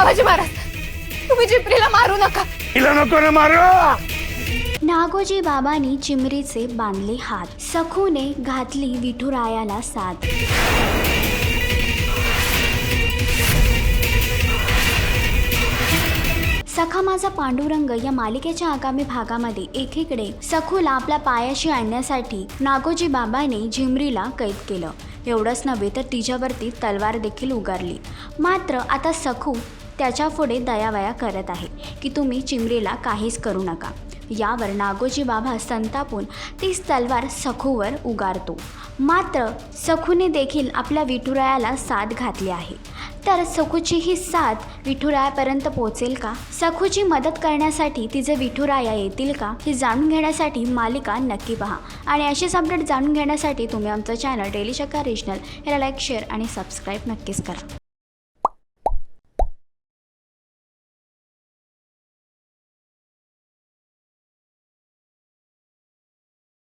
बाबाजी महाराज, तुम्ही चिमरीला मारू नका. तिला नको ना मारू. नागोजी बाबांनी चिमरीचे बांधले हात. सखूने घातली विठुरायाला साथ. सखा माझा पांडुरंग या मालिकेच्या आगामी भागामध्ये एकीकडे सखूला आपल्या पायाशी आणण्यासाठी नागोजी बाबांनी झिमरीला कैद केलं. एवढंच नव्हे तर तिच्यावरती तलवार देखील उगारली. मात्र आता सखू त्याच्या पुढे दयावया करत आहे की तुम्ही चिमरीला काहीच करू नका. यावर नागोजी बाबा संतापून तीच तलवार सखूवर उगारतो. मात्र सखूने देखील आपल्या विठुरायाला साथ घातली आहे. तर सखूची ही साथ विठुरायापर्यंत पोहोचेल का? सखूची मदत करण्यासाठी तिचे विठुराया येतील का? हे जाणून घेण्यासाठी मालिका नक्की पहा. आणि अशीच अपडेट जाणून घेण्यासाठी तुम्ही आमचं चॅनल डेली शक्का रिजनल याला लाईक, शेअर आणि सबस्क्राईब नक्कीच करा.